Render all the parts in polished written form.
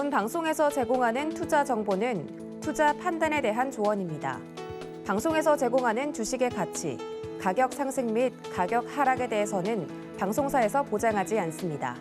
본 방송에서 제공하는 투자 정보는 투자 판단에 대한 조언입니다. 방송에서 제공하는 주식의 가치, 가격 상승 및 가격 하락에 대해서는 방송사에서 보장하지 않습니다.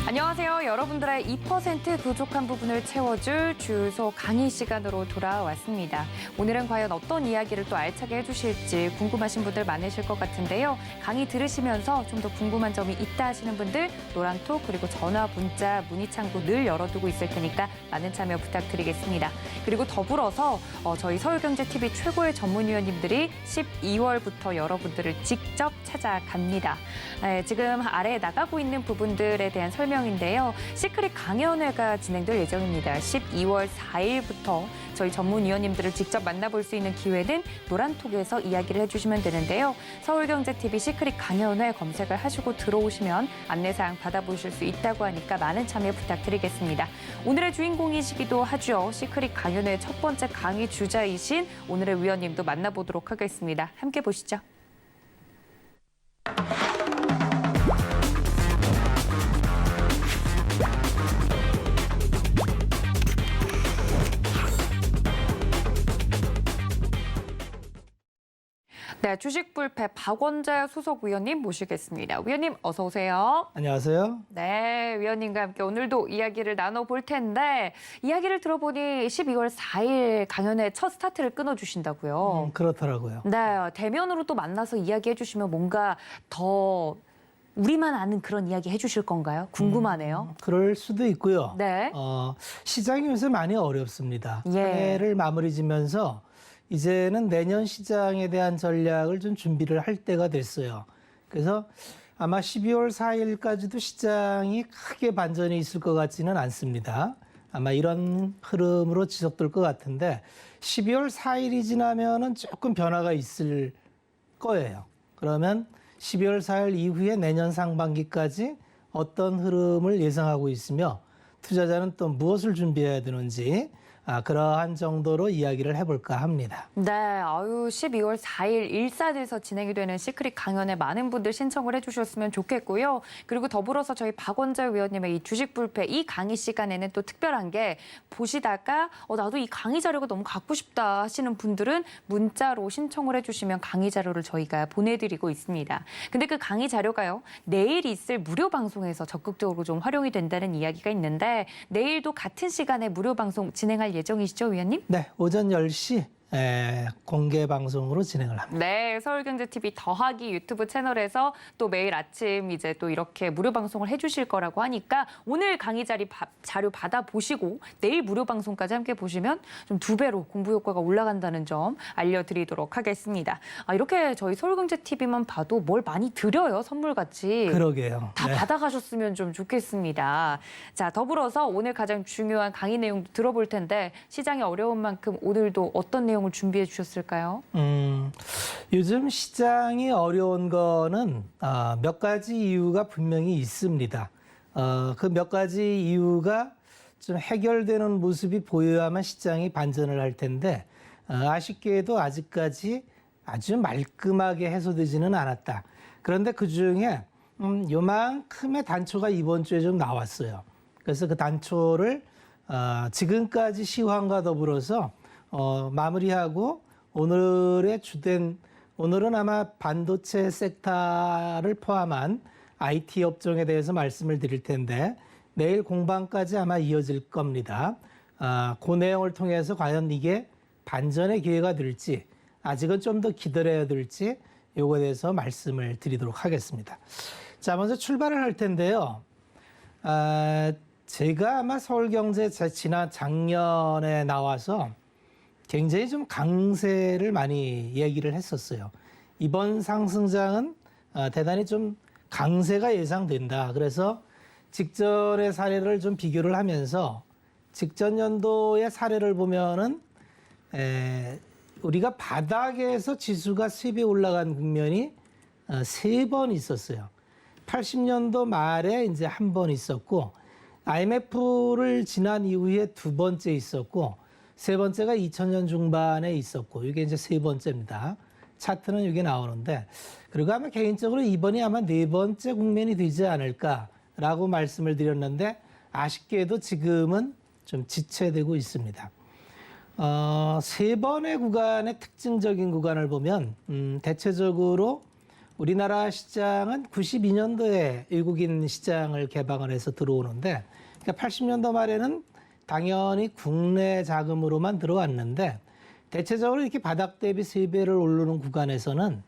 안녕하세요. 여러분들의 2% 부족한 부분을 채워줄 주유소 강의 시간으로 돌아왔습니다. 오늘은 과연 어떤 이야기를 또 알차게 해주실지 궁금하신 분들 많으실 것 같은데요. 강의 들으시면서 좀 더 궁금한 점이 있다 하시는 분들 노란톡 그리고 전화, 문자, 문의 창구 늘 열어두고 있을 테니까 많은 참여 부탁드리겠습니다. 그리고 더불어서 저희 서울경제TV 최고의 전문위원님들이 12월부터 여러분들을 직접 찾아갑니다. 지금 아래에 나가고 있는 부분들에 대한 설명인데요. 시크릿 강연회가 진행될 예정입니다. 12월 4일부터 저희 전문위원님들을 직접 만나볼 수 있는 기회는 노란톡에서 이야기를 해주시면 되는데요. 서울경제TV 시크릿 강연회 검색을 하시고 들어오시면 안내사항 받아보실 수 있다고 하니까 많은 참여 부탁드리겠습니다. 오늘의 주인공이시기도 하죠. 시크릿 강연회 첫 번째 강의 주자이신 오늘의 위원님도 만나보도록 하겠습니다. 함께 보시죠. 네, 주식불패 박원재 수석위원님 모시겠습니다. 위원님 어서 오세요. 안녕하세요. 네, 위원님과 함께 오늘도 이야기를 나눠볼 텐데 이야기를 들어보니 12월 4일 강연회 첫 스타트를 끊어주신다고요. 그렇더라고요. 네, 대면으로 또 만나서 이야기해 주시면 뭔가 더 우리만 아는 그런 이야기 해주실 건가요? 궁금하네요. 그럴 수도 있고요. 네. 시장이 요새 많이 어렵습니다. 예. 한 해를 마무리 지면서 이제는 내년 시장에 대한 전략을 좀 준비를 할 때가 됐어요. 그래서 아마 12월 4일까지도 시장이 크게 반전이 있을 것 같지는 않습니다. 아마 이런 흐름으로 지속될 것 같은데 12월 4일이 지나면은 조금 변화가 있을 거예요. 그러면 12월 4일 이후에 내년 상반기까지 어떤 흐름을 예상하고 있으며 투자자는 또 무엇을 준비해야 되는지 그러한 정도로 이야기를 해볼까 합니다. 네, 12월 4일 일산에서 진행이 되는 시크릿 강연에 많은 분들 신청을 해주셨으면 좋겠고요. 그리고 더불어서 저희 박원재 위원님의 이 주식불패 이 강의 시간에는 또 특별한 게 보시다가 나도 이 강의 자료가 너무 갖고 싶다 하시는 분들은 문자로 신청을 해주시면 강의 자료를 저희가 보내드리고 있습니다. 근데 그 강의 자료가요, 내일 있을 무료 방송에서 적극적으로 좀 활용이 된다는 이야기가 있는데 내일도 같은 시간에 무료 방송 진행할 예정이시죠, 위원님? 네, 오전 10시 공개 방송으로 진행을 합니다. 네, 서울경제TV 더하기 유튜브 채널에서 또 매일 아침 이제 또 이렇게 무료 방송을 해주실 거라고 하니까 오늘 강의 자료 받아보시고 내일 무료 방송까지 함께 보시면 좀 2배로 공부 효과가 올라간다는 점 알려드리도록 하겠습니다. 이렇게 저희 서울경제TV만 봐도 뭘 많이 드려요, 선물같이. 그러게요. 다 받아가셨으면 좀 좋겠습니다. 자, 더불어서 오늘 가장 중요한 강의 내용도 들어볼 텐데 시장이 어려운 만큼 오늘도 어떤 내용을 준비해 주셨을까요? 요즘 시장이 어려운 거는 몇 가지 이유가 분명히 있습니다. 그 몇 가지 이유가 좀 해결되는 모습이 보여야만 시장이 반전을 할 텐데 아쉽게도 아직까지 아주 말끔하게 해소되지는 않았다. 그런데 그중에 요만큼의 단초가 이번 주에 좀 나왔어요. 그래서 그 단초를 지금까지 시황과 더불어서 마무리하고 오늘은 아마 반도체 섹터를 포함한 IT 업종에 대해서 말씀을 드릴 텐데 내일 공방까지 아마 이어질 겁니다. 그 내용을 통해서 과연 이게 반전의 기회가 될지 아직은 좀 더 기다려야 될지 요거에 대해서 말씀을 드리도록 하겠습니다. 자, 먼저 출발을 할 텐데요. 제가 아마 서울경제 지난 작년에 나와서 굉장히 좀 강세를 많이 얘기를 했었어요. 이번 상승장은 대단히 좀 강세가 예상된다. 그래서 직전의 사례를 좀 비교를 하면서 직전 연도의 사례를 보면은 우리가 바닥에서 지수가 3배 올라간 국면이 3번 있었어요. 80년도 말에 이제 한 번 있었고 IMF를 지난 이후에 2번째 있었고 세 번째가 2000년 중반에 있었고 이게 이제 세 번째입니다. 차트는 이게 나오는데, 그리고 아마 개인적으로 이번이 아마 네 번째 국면이 되지 않을까라고 말씀을 드렸는데, 아쉽게도 지금은 좀 지체되고 있습니다. 세 번의 구간의 특징적인 구간을 보면 대체적으로 우리나라 시장은 92년도에 외국인 시장을 개방을 해서 들어오는데, 그러니까 80년도 말에는 당연히 국내 자금으로만 들어왔는데, 대체적으로 이렇게 바닥 대비 3배를 오르는 구간에서는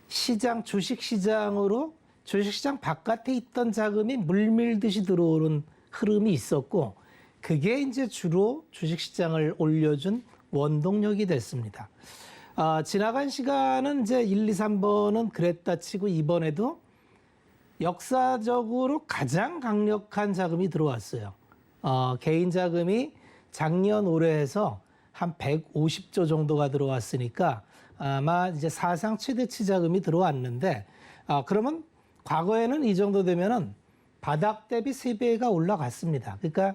시장, 주식시장으로 주식시장 바깥에 있던 자금이 물밀듯이 들어오는 흐름이 있었고, 그게 이제 주로 주식시장을 올려준 원동력이 됐습니다. 지나간 시간은 이제 1, 2, 3번은 그랬다 치고 이번에도 역사적으로 가장 강력한 자금이 들어왔어요. 개인 자금이 작년 올해에서 한 150조 정도가 들어왔으니까 아마 이제 사상 최대치 자금이 들어왔는데, 그러면 과거에는 이 정도 되면은 바닥 대비 3배가 올라갔습니다. 그러니까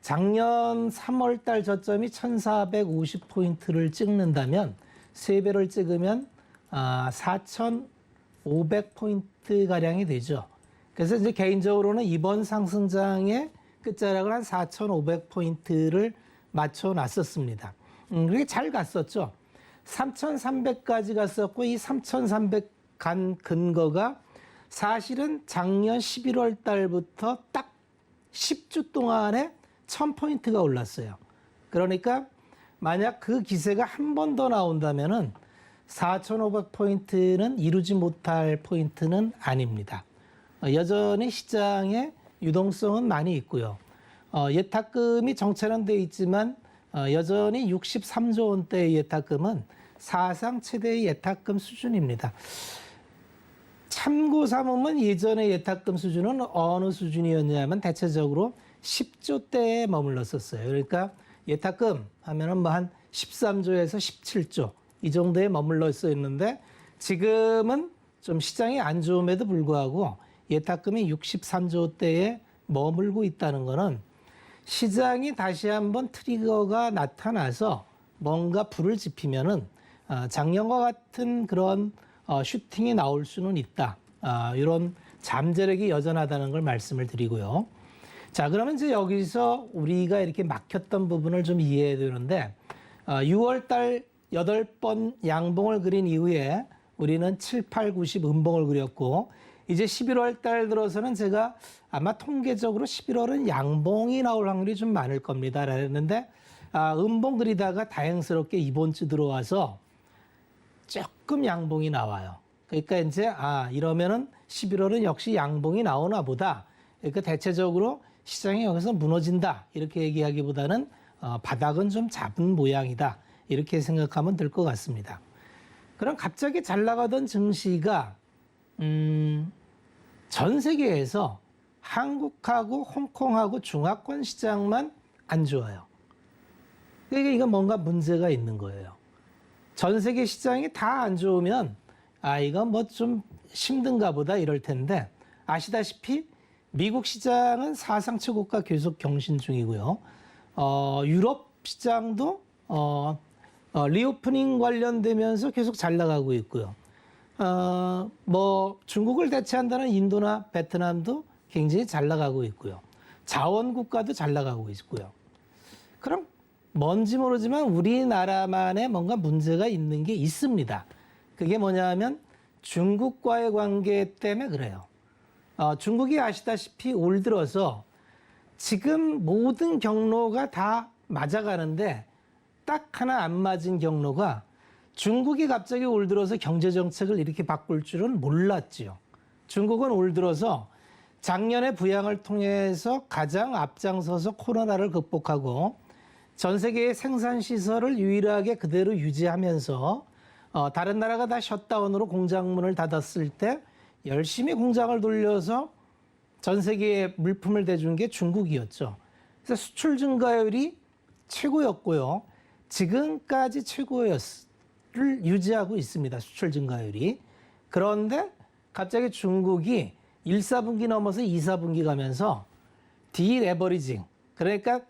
작년 3월 달 저점이 1450포인트를 찍는다면 3배를 찍으면 4500포인트 가량이 되죠. 그래서 이제 개인적으로는 이번 상승장의 끝자락을 한 4500포인트를 맞춰 놨었습니다. 그게 잘 갔었죠. 3300까지 갔었고, 이 3300 간 근거가 사실은 작년 11월 달부터 딱 10주 동안에 1000포인트가 올랐어요. 그러니까 만약 그 기세가 한 번 더 나온다면은 4500포인트는 이루지 못할 포인트는 아닙니다. 여전히 시장에 유동성은 많이 있고요. 예탁금이 정체는 돼 있지만 여전히 63조 원대의 예탁금은 사상 최대의 예탁금 수준입니다. 참고 삼으면 예전의 예탁금 수준은 어느 수준이었냐면 대체적으로 10조대에 머물렀었어요. 그러니까 예탁금 하면은 뭐 한 13조에서 17조 이 정도에 머물러 있었는데, 지금은 좀 시장이 안 좋음에도 불구하고 예탁금이 63조대에 머물고 있다는 거는 시장이 다시 한번 트리거가 나타나서 뭔가 불을 지피면은 작년과 같은 그런 슈팅이 나올 수는 있다. 이런 잠재력이 여전하다는 걸 말씀을 드리고요. 자, 그러면 이제 여기서 우리가 이렇게 막혔던 부분을 좀 이해해야 되는데, 6월 달 8번 양봉을 그린 이후에 우리는 7, 8, 90 음봉을 그렸고, 이제 11월 달 들어서는 제가 아마 통계적으로 11월은 양봉이 나올 확률이 좀 많을 겁니다. 라는데, 음봉 그리다가 다행스럽게 이번 주 들어와서 조금 양봉이 나와요. 그러니까 이제, 이러면은 11월은 역시 양봉이 나오나 보다. 그러니까 대체적으로 시장이 여기서 무너진다. 이렇게 얘기하기보다는 바닥은 좀 잡은 모양이다. 이렇게 생각하면 될 것 같습니다. 그럼 갑자기 잘 나가던 증시가 전 세계에서 한국하고 홍콩하고 중화권 시장만 안 좋아요. 그러니까 이건 뭔가 문제가 있는 거예요. 전 세계 시장이 다 안 좋으면 이건 뭐 좀 힘든가 보다 이럴 텐데, 아시다시피 미국 시장은 사상 최고가 계속 경신 중이고요. 유럽 시장도 리오프닝 관련되면서 계속 잘 나가고 있고요. 뭐 중국을 대체한다는 인도나 베트남도 굉장히 잘 나가고 있고요. 자원 국가도 잘 나가고 있고요. 그럼 뭔지 모르지만 우리나라만의 뭔가 문제가 있는 게 있습니다. 그게 뭐냐면 중국과의 관계 때문에 그래요. 중국이 아시다시피 올 들어서 지금 모든 경로가 다 맞아가는데 딱 하나 안 맞은 경로가, 중국이 갑자기 올 들어서 경제정책을 이렇게 바꿀 줄은 몰랐지요. 중국은 올 들어서 작년에 부양을 통해서 가장 앞장서서 코로나를 극복하고 전 세계의 생산시설을 유일하게 그대로 유지하면서 다른 나라가 다 셧다운으로 공장문을 닫았을 때 열심히 공장을 돌려서 전 세계에 물품을 대준 게 중국이었죠. 그래서 수출 증가율이 최고였고요. 지금까지 최고를 유지하고 있습니다. 수출 증가율이. 그런데 갑자기 중국이 1, 4분기 넘어서 2, 4분기 가면서 디레버리징, 그러니까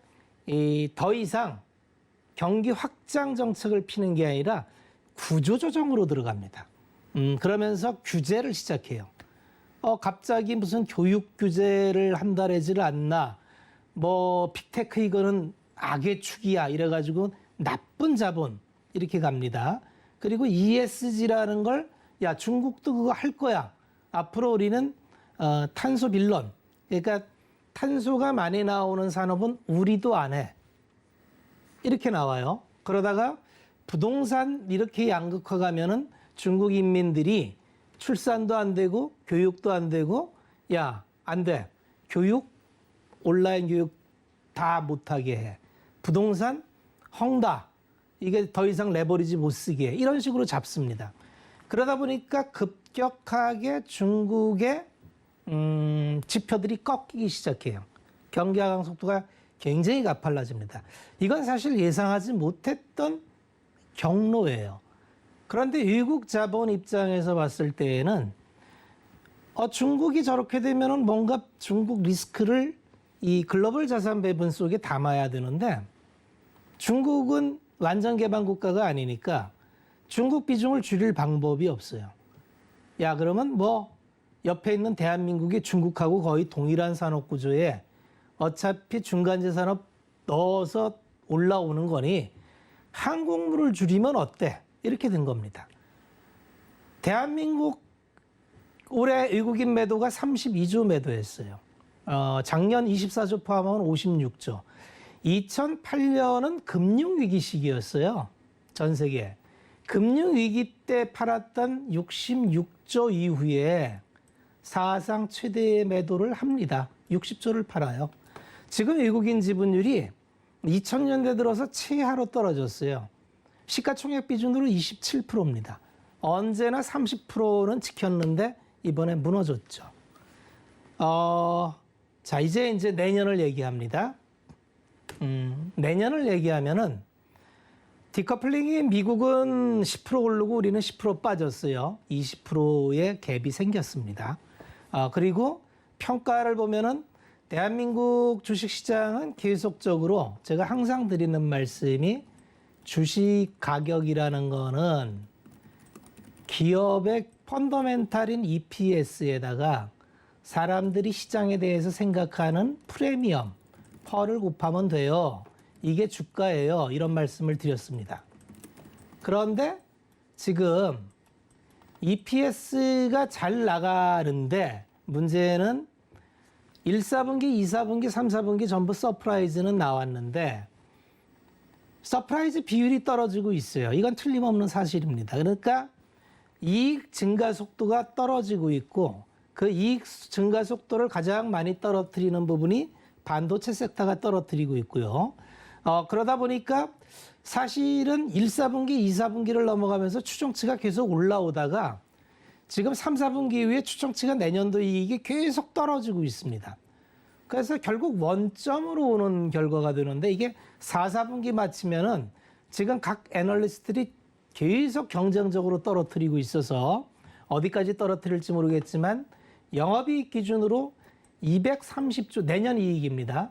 더 이상 경기 확장 정책을 피는 게 아니라 구조조정으로 들어갑니다. 그러면서 규제를 시작해요. 갑자기 무슨 교육 규제를 한다래지를 않나, 뭐 빅테크 이거는 악의 축이야 이래가지고 나쁜 자본 이렇게 갑니다. 그리고 ESG라는 걸 야 중국도 그거 할 거야. 앞으로 우리는 탄소 빌런, 그러니까 탄소가 많이 나오는 산업은 우리도 안 해. 이렇게 나와요. 그러다가 부동산 이렇게 양극화 가면은 중국 인민들이 출산도 안 되고 교육도 안 되고 야, 안 돼. 교육, 온라인 교육 다 못하게 해. 부동산 헝다. 이게 더 이상 레버리지 못 쓰게 해. 이런 식으로 잡습니다. 그러다 보니까 급격하게 중국의 지표들이 꺾이기 시작해요. 경기 하강 속도가 굉장히 가팔라집니다. 이건 사실 예상하지 못했던 경로예요. 그런데 외국 자본 입장에서 봤을 때에는 중국이 저렇게 되면은 뭔가 중국 리스크를 이 글로벌 자산 배분 속에 담아야 되는데 중국은 완전 개방 국가가 아니니까 중국 비중을 줄일 방법이 없어요. 야, 그러면 뭐 옆에 있는 대한민국이 중국하고 거의 동일한 산업 구조에 어차피 중간재 산업 넣어서 올라오는 거니 항공물을 줄이면 어때? 이렇게 된 겁니다. 대한민국 올해 외국인 매도가 32조 매도했어요. 작년 24조 포함하면 56조. 2008년은 금융위기 시기였어요. 전 세계. 금융위기 때 팔았던 66조 이후에 사상 최대의 매도를 합니다. 60조를 팔아요. 지금 외국인 지분율이 2000년대 들어서 최하로 떨어졌어요. 시가총액 비중으로 27%입니다. 언제나 30%는 지켰는데 이번에 무너졌죠. 자, 이제 내년을 얘기합니다. 내년을 얘기하면은 디커플링이 미국은 10% 오르고 우리는 10% 빠졌어요. 20%의 갭이 생겼습니다. 그리고 평가를 보면은 대한민국 주식시장은 계속적으로 제가 항상 드리는 말씀이 주식 가격이라는 거는 기업의 펀더멘탈인 EPS에다가 사람들이 시장에 대해서 생각하는 프리미엄, 펄을 곱하면 돼요. 이게 주가예요. 이런 말씀을 드렸습니다. 그런데 지금 EPS가 잘 나가는데 문제는 1, 4분기, 2, 4분기, 3, 4분기 전부 서프라이즈는 나왔는데 서프라이즈 비율이 떨어지고 있어요. 이건 틀림없는 사실입니다. 그러니까 이익 증가 속도가 떨어지고 있고 그 이익 증가 속도를 가장 많이 떨어뜨리는 부분이 반도체 섹터가 떨어뜨리고 있고요. 그러다 보니까 사실은 1, 4분기, 2, 4분기를 넘어가면서 추정치가 계속 올라오다가 지금 3, 4분기 이후에 추정치가 내년도 이익이 계속 떨어지고 있습니다. 그래서 결국 원점으로 오는 결과가 되는데 이게 4, 4분기 마치면은 지금 각 애널리스트들이 계속 경쟁적으로 떨어뜨리고 있어서 어디까지 떨어뜨릴지 모르겠지만 영업이익 기준으로 230조, 내년 이익입니다.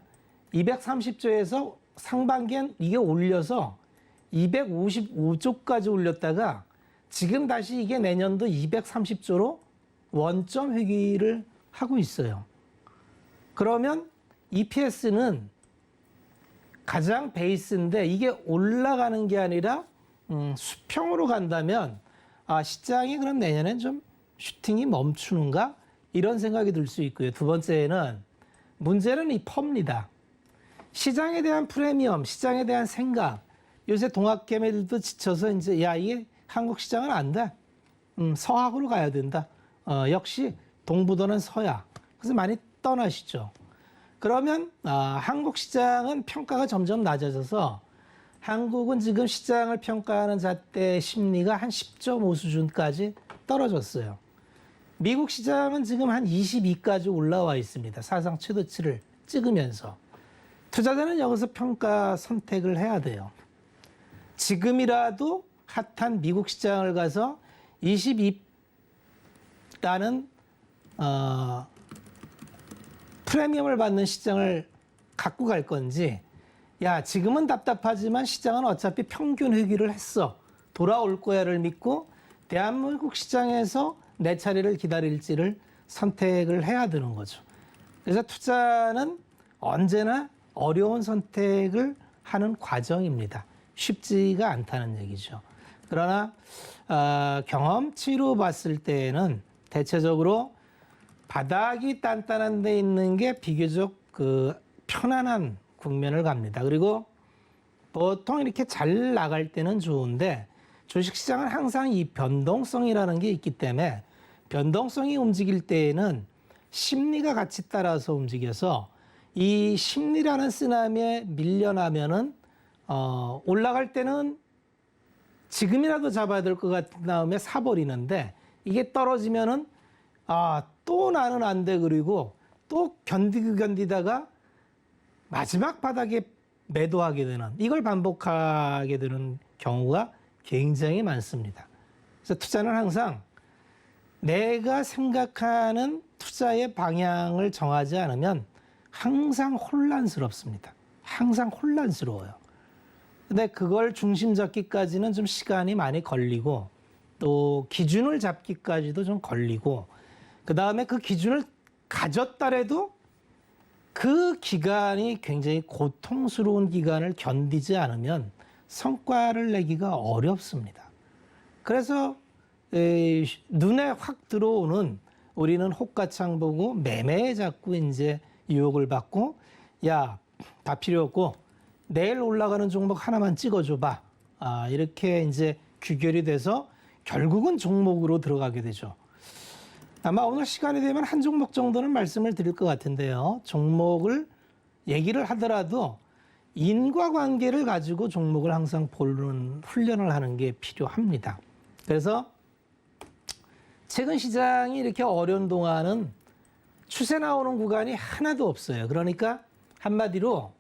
230조에서 상반기엔 이게 올려서 255조까지 올렸다가 지금 다시 이게 내년도 230조로 원점 회귀를 하고 있어요. 그러면 EPS는 가장 베이스인데 이게 올라가는 게 아니라 수평으로 간다면 시장이 그럼 내년엔 좀 슈팅이 멈추는가? 이런 생각이 들 수 있고요. 두 번째는 문제는 이 퍼입니다. 시장에 대한 프리미엄, 시장에 대한 생각. 요새 동학개미들도 지쳐서 이제 이게 한국 시장은 안 돼. 서학으로 가야 된다. 역시 동부도는 서야. 그래서 많이 떠나시죠. 그러면 한국 시장은 평가가 점점 낮아져서 한국은 지금 시장을 평가하는 잣대 심리가 한 10.5 수준까지 떨어졌어요. 미국 시장은 지금 한 22까지 올라와 있습니다. 사상 최고치를 찍으면서. 투자자는 여기서 평가 선택을 해야 돼요. 지금이라도 핫한 미국 시장을 가서 22라는 프리미엄을 받는 시장을 갖고 갈 건지 야 지금은 답답하지만 시장은 어차피 평균 회귀를 했어. 돌아올 거야를 믿고 대한민국 시장에서 내 차례를 기다릴지를 선택을 해야 되는 거죠. 그래서 투자는 언제나 어려운 선택을 하는 과정입니다. 쉽지가 않다는 얘기죠. 그러나 경험치로 봤을 때에는 대체적으로 바닥이 단단한 데 있는 게 비교적 편안한 국면을 갑니다. 그리고 보통 이렇게 잘 나갈 때는 좋은데 주식시장은 항상 이 변동성이라는 게 있기 때문에 변동성이 움직일 때에는 심리가 같이 따라서 움직여서 이 심리라는 쓰나미에 밀려나면은 올라갈 때는 지금이라도 잡아야 될 것 같은 다음에 사버리는데 이게 떨어지면은 또 나는 안 돼 그리고 또 견디다가 마지막 바닥에 매도하게 되는 이걸 반복하게 되는 경우가 굉장히 많습니다. 그래서 투자는 항상 내가 생각하는 투자의 방향을 정하지 않으면 항상 혼란스럽습니다. 항상 혼란스러워요. 근데 그걸 중심 잡기까지는 좀 시간이 많이 걸리고 또 기준을 잡기까지도 좀 걸리고 그 다음에 그 기준을 가졌더라도 그 기간이 굉장히 고통스러운 기간을 견디지 않으면 성과를 내기가 어렵습니다. 그래서 눈에 확 들어오는 우리는 호가창 보고 매매에 자꾸 이제 유혹을 받고 야, 다 필요 없고 내일 올라가는 종목 하나만 찍어줘봐. 이렇게 이제 귀결이 돼서 결국은 종목으로 들어가게 되죠. 아마 오늘 시간이 되면 한 종목 정도는 말씀을 드릴 것 같은데요. 종목을 얘기를 하더라도 인과관계를 가지고 종목을 항상 보는 훈련을 하는 게 필요합니다. 그래서 최근 시장이 이렇게 어려운 동안은 추세 나오는 구간이 하나도 없어요. 그러니까 한마디로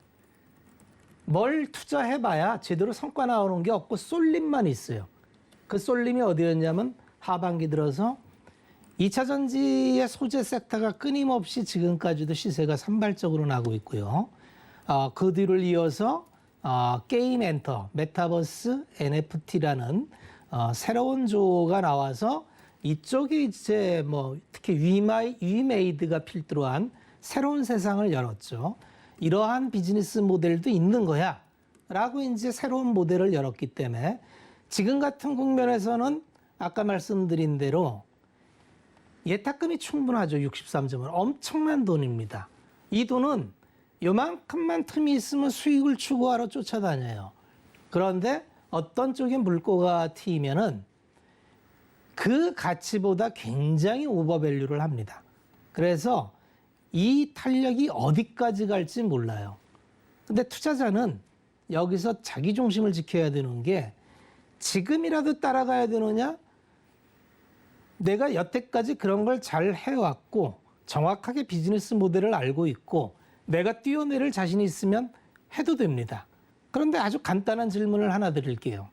뭘 투자해봐야 제대로 성과 나오는 게 없고 쏠림만 있어요. 그 쏠림이 어디였냐면 하반기 들어서 2차 전지의 소재 섹터가 끊임없이 지금까지도 시세가 산발적으로 나고 있고요. 그 뒤를 이어서 게임 엔터, 메타버스, NFT라는 새로운 조가 나와서 이쪽이 이제 뭐 특히 위메이드가 필두로 한 새로운 세상을 열었죠. 이러한 비즈니스 모델도 있는 거야 라고 이제 새로운 모델을 열었기 때문에 지금 같은 국면에서는 아까 말씀드린 대로 예탁금이 충분하죠. 63점은 엄청난 돈입니다. 이 돈은 요만큼만 틈이 있으면 수익을 추구하러 쫓아다녀요. 그런데 어떤 쪽에 물꼬가 튀면은 그 가치보다 굉장히 오버밸류를 합니다. 그래서 이 탄력이 어디까지 갈지 몰라요. 근데 투자자는 여기서 자기 중심을 지켜야 되는 게 지금이라도 따라가야 되느냐? 내가 여태까지 그런 걸 잘 해왔고 정확하게 비즈니스 모델을 알고 있고 내가 뛰어내릴 자신이 있으면 해도 됩니다. 그런데 아주 간단한 질문을 하나 드릴게요.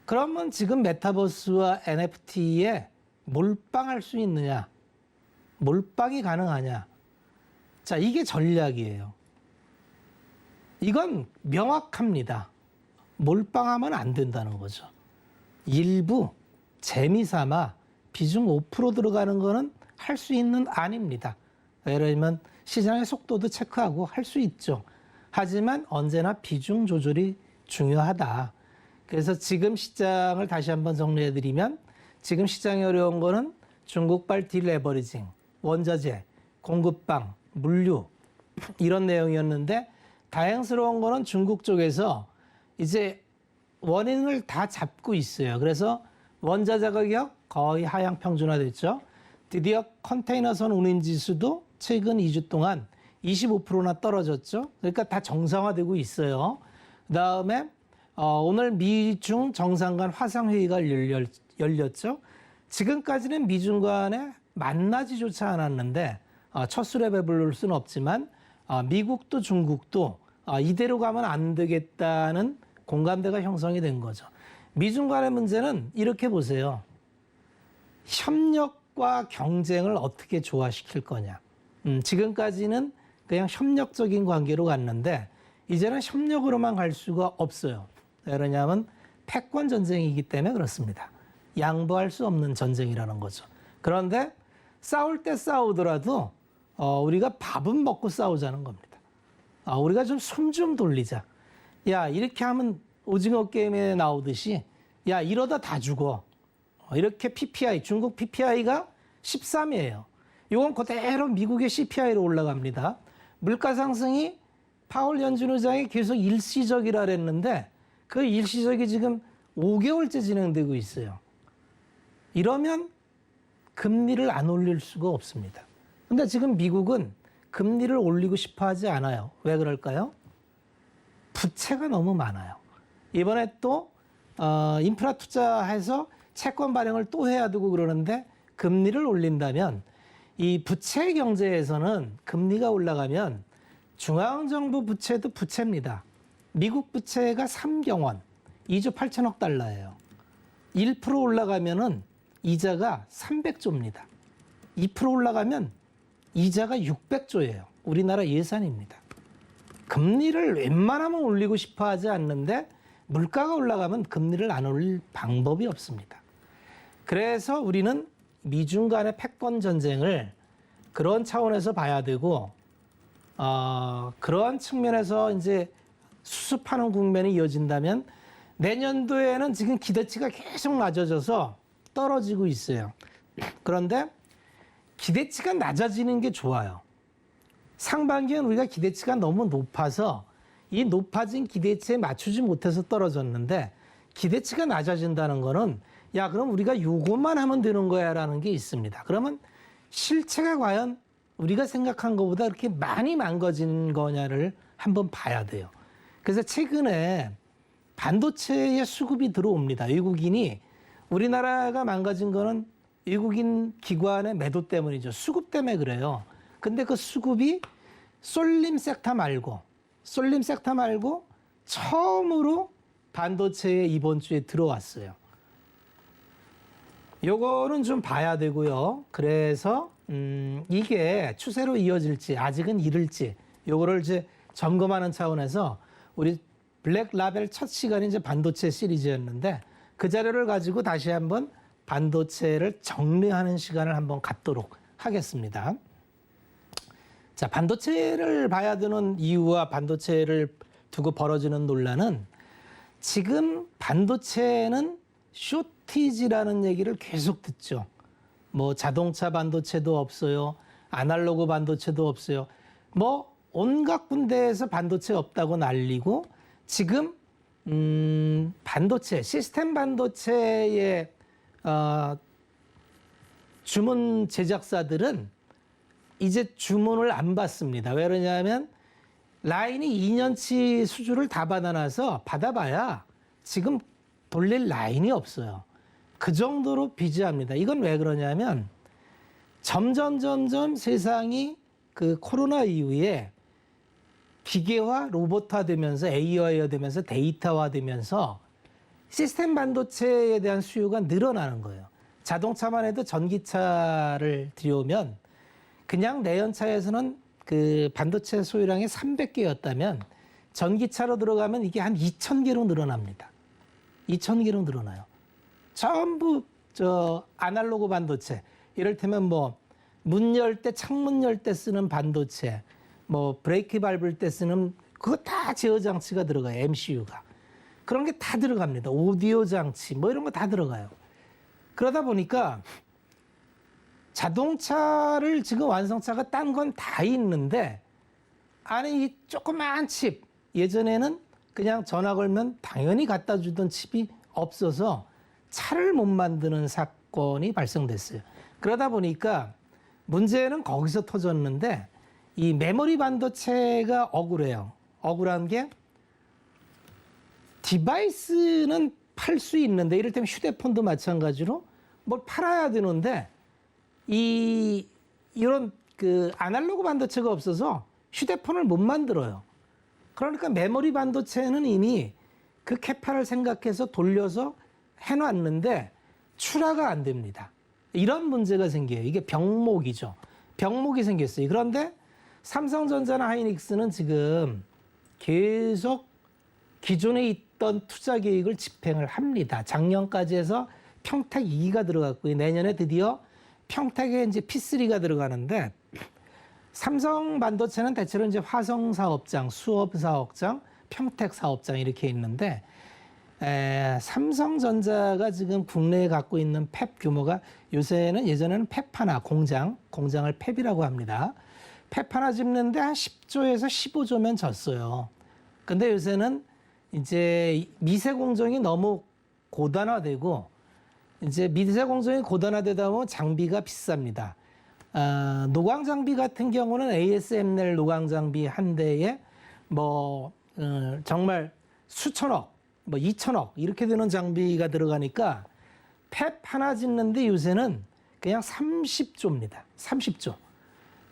그러면 지금 메타버스와 NFT에 몰빵할 수 있느냐? 몰빵이 가능하냐? 자, 이게 전략이에요. 이건 명확합니다. 몰빵하면 안 된다는 거죠. 일부 재미삼아 비중 5% 들어가는 거는 할 수 있는 안입니다. 예를 들면 시장의 속도도 체크하고 할 수 있죠. 하지만 언제나 비중 조절이 중요하다. 그래서 지금 시장을 다시 한번 정리해드리면 지금 시장이 어려운 거는 중국발 딜레버리징, 원자재, 공급방, 물류 이런 내용이었는데 다행스러운 거는 중국 쪽에서 이제 원인을 다 잡고 있어요. 그래서 원자재 가격 거의 하향 평준화됐죠. 드디어 컨테이너선 운임지수도 최근 2주 동안 25%나 떨어졌죠. 그러니까 다 정상화되고 있어요. 그다음에 오늘 미중 정상 간 화상회의가 열렸죠. 지금까지는 미중 간에 만나지조차 않았는데 첫 술에 배부를 수는 없지만 미국도 중국도 이대로 가면 안 되겠다는 공감대가 형성이 된 거죠. 미중 간의 문제는 이렇게 보세요. 협력과 경쟁을 어떻게 조화시킬 거냐. 지금까지는 그냥 협력적인 관계로 갔는데 이제는 협력으로만 갈 수가 없어요. 왜냐하면 패권 전쟁이기 때문에 그렇습니다. 양보할 수 없는 전쟁이라는 거죠. 그런데 싸울 때 싸우더라도 우리가 밥은 먹고 싸우자는 겁니다. 우리가 좀 숨 좀 돌리자. 야, 이렇게 하면 오징어 게임에 나오듯이 야, 이러다 다 죽어. 이렇게 PPI, 중국 PPI가 13이에요. 이건 그대로 미국의 CPI로 올라갑니다. 물가 상승이 파월 연준 의장이 계속 일시적이라 그랬는데 그 일시적이 지금 5개월째 진행되고 있어요. 이러면 금리를 안 올릴 수가 없습니다. 근데 지금 미국은 금리를 올리고 싶어 하지 않아요. 왜 그럴까요? 부채가 너무 많아요. 이번에 또 인프라 투자해서 채권 발행을 또 해야 되고 그러는데 금리를 올린다면 이 부채 경제에서는 금리가 올라가면 중앙정부 부채도 부채입니다. 미국 부채가 3경원, 2조 8천억 달러예요. 1% 올라가면은 이자가 300조입니다. 2% 올라가면 이자가 600조예요. 우리나라 예산입니다. 금리를 웬만하면 올리고 싶어 하지 않는데 물가가 올라가면 금리를 안 올릴 방법이 없습니다. 그래서 우리는 미중 간의 패권 전쟁을 그런 차원에서 봐야 되고 그러한 측면에서 이제 수습하는 국면이 이어진다면 내년도에는 지금 기대치가 계속 낮아져서 떨어지고 있어요. 그런데 기대치가 낮아지는 게 좋아요. 상반기엔 우리가 기대치가 너무 높아서 이 높아진 기대치에 맞추지 못해서 떨어졌는데 기대치가 낮아진다는 거는 야, 그럼 우리가 요것만 하면 되는 거야 라는 게 있습니다. 그러면 실체가 과연 우리가 생각한 것보다 그렇게 많이 망가진 거냐를 한번 봐야 돼요. 그래서 최근에 반도체의 수급이 들어옵니다. 외국인이 우리나라가 망가진 거는 외국인 기관의 매도 때문이죠. 수급 때문에 그래요. 근데 그 수급이 쏠림 섹터 말고 처음으로 반도체에 이번 주에 들어왔어요. 요거는 좀 봐야 되고요. 그래서 이게 추세로 이어질지 아직은 이를지 요거를 이제 점검하는 차원에서 우리 블랙 라벨 첫 시간이 이제 반도체 시리즈였는데 그 자료를 가지고 다시 한번 반도체를 정리하는 시간을 한번 갖도록 하겠습니다. 자, 반도체를 봐야 되는 이유와 반도체를 두고 벌어지는 논란은 지금 반도체는 쇼티지라는 얘기를 계속 듣죠. 뭐 자동차 반도체도 없어요. 아날로그 반도체도 없어요. 뭐 온갖 군데에서 반도체 없다고 난리고 지금 반도체, 시스템 반도체의 주문 제작사들은 이제 주문을 안 받습니다. 왜 그러냐면 라인이 2년치 수주를 다 받아놔서 받아봐야 지금 돌릴 라인이 없어요. 그 정도로 비지합니다. 이건 왜 그러냐면 점점 세상이 그 코로나 이후에 기계화, 로봇화되면서 AI화되면서 데이터화되면서 시스템 반도체에 대한 수요가 늘어나는 거예요. 자동차만 해도 전기차를 들여오면 그냥 내연차에서는 그 반도체 소유량이 300개였다면 전기차로 들어가면 이게 한 2,000개로 늘어납니다. 2,000개로 늘어나요. 전부 아날로그 반도체. 이를테면 뭐 문 열 때, 창문 열 때 쓰는 반도체, 뭐 브레이크 밟을 때 쓰는 그거 다 제어 장치가 들어가요. MCU가. 그런 게 다 들어갑니다. 오디오 장치 뭐 이런 거 다 들어가요. 그러다 보니까 자동차를 지금 완성차가 딴 건 다 있는데 안에 이 조그만 칩, 예전에는 그냥 전화 걸면 당연히 갖다 주던 칩이 없어서 차를 못 만드는 사건이 발생됐어요. 그러다 보니까 문제는 거기서 터졌는데 이 메모리 반도체가 억울해요. 억울한 게 디바이스는 팔 수 있는데 이를테면 휴대폰도 마찬가지로 뭘 팔아야 되는데 이런 그 아날로그 반도체가 없어서 휴대폰을 못 만들어요. 그러니까 메모리 반도체는 이미 그 캐파를 생각해서 돌려서 해놨는데 출하가 안 됩니다. 이런 문제가 생겨요. 이게 병목이죠. 병목이 생겼어요. 그런데 삼성전자나 하이닉스는 지금 계속 기존에 어떤 투자 계획을 집행을 합니다. 작년까지 해서 평택 2기가 들어갔고요. 내년에 드디어 평택에 이제 P3가 들어가는데 삼성 반도체는 대체로 이제 화성 사업장, 수업 사업장, 평택 사업장 이렇게 있는데 삼성전자가 지금 국내에 갖고 있는 팹 규모가 요새는 예전에는 팹 하나 공장을 팹이라고 합니다. 팹 하나 짓는데 한 10조에서 15조면 졌어요. 근데 요새는 이제 미세 공정이 너무 고단화되고 이제 미세 공정이 고단화되다 보면 장비가 비쌉니다. 노광 장비 같은 경우는 ASML 노광 장비 한 대에 정말 수천억, 2천억 이렇게 되는 장비가 들어가니까 팹 하나 짓는데 요새는 그냥 30조입니다. 30조.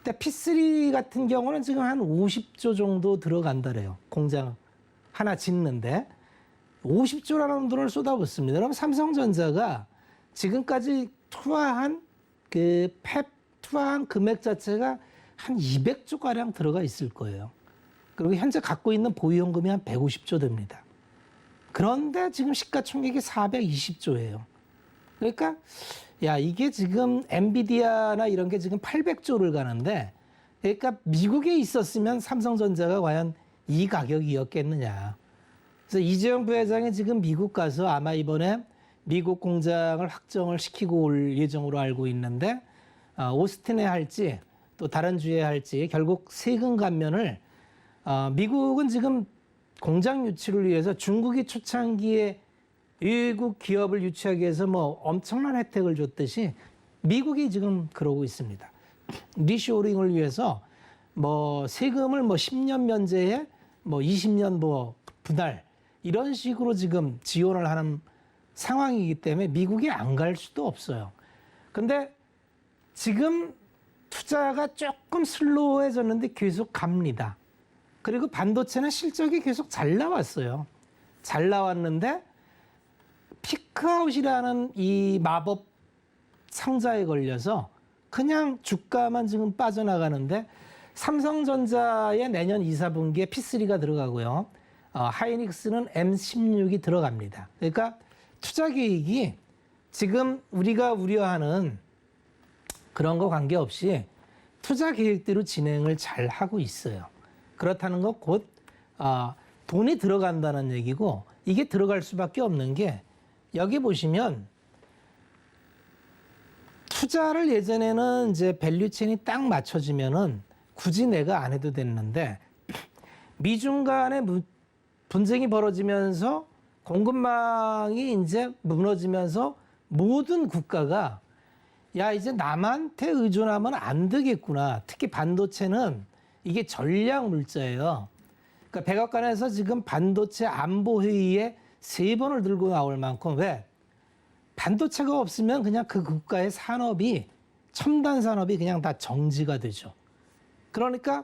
근데 P3 같은 경우는 지금 한 50조 정도 들어간다래요. 공장 하나 짓는데 50조라는 돈을 쏟아붓습니다. 그럼 삼성전자가 지금까지 투하한 투하한 금액 자체가 한 200조 가량 들어가 있을 거예요. 그리고 현재 갖고 있는 보유현금이 한 150조 됩니다. 그런데 지금 시가총액이 420조예요. 그러니까 이게 지금 엔비디아나 이런 게 지금 800조를 가는데 그러니까 미국에 있었으면 삼성전자가 과연 이 가격이었겠느냐. 그래서 이재용 부회장이 지금 미국 가서 아마 이번에 미국 공장을 확정을 시키고 올 예정으로 알고 있는데 오스틴에 할지 또 다른 주에 할지 결국 세금 감면을 미국은 지금 공장 유치를 위해서 중국이 초창기에 외국 기업을 유치하기 위해서 엄청난 혜택을 줬듯이 미국이 지금 그러고 있습니다. 리쇼링을 위해서 세금을 10년 면제에 20년 분할 이런 식으로 지금 지원을 하는 상황이기 때문에 미국이 안 갈 수도 없어요. 근데 지금 투자가 조금 슬로우해졌는데 계속 갑니다. 그리고 반도체는 실적이 계속 잘 나왔어요. 잘 나왔는데 피크아웃이라는 이 마법 상자에 걸려서 그냥 주가만 지금 빠져나가는데 삼성전자의 내년 2, 4분기에 P3가 들어가고요. 하이닉스는 M16이 들어갑니다. 그러니까 투자 계획이 지금 우리가 우려하는 그런 거 관계없이 투자 계획대로 진행을 잘 하고 있어요. 그렇다는 거 곧 돈이 들어간다는 얘기고 이게 들어갈 수밖에 없는 게 여기 보시면 투자를 예전에는 이제 밸류체인이 딱 맞춰지면은 굳이 내가 안 해도 됐는데 미중 간의 분쟁이 벌어지면서 공급망이 이제 무너지면서 모든 국가가 이제 남한테 의존하면 안 되겠구나. 특히 반도체는 이게 전략 물자예요. 그러니까 백악관에서 지금 반도체 안보 회의에 3번을 들고 나올 만큼 왜? 반도체가 없으면 그냥 그 국가의 산업이 첨단 산업이 그냥 다 정지가 되죠. 그러니까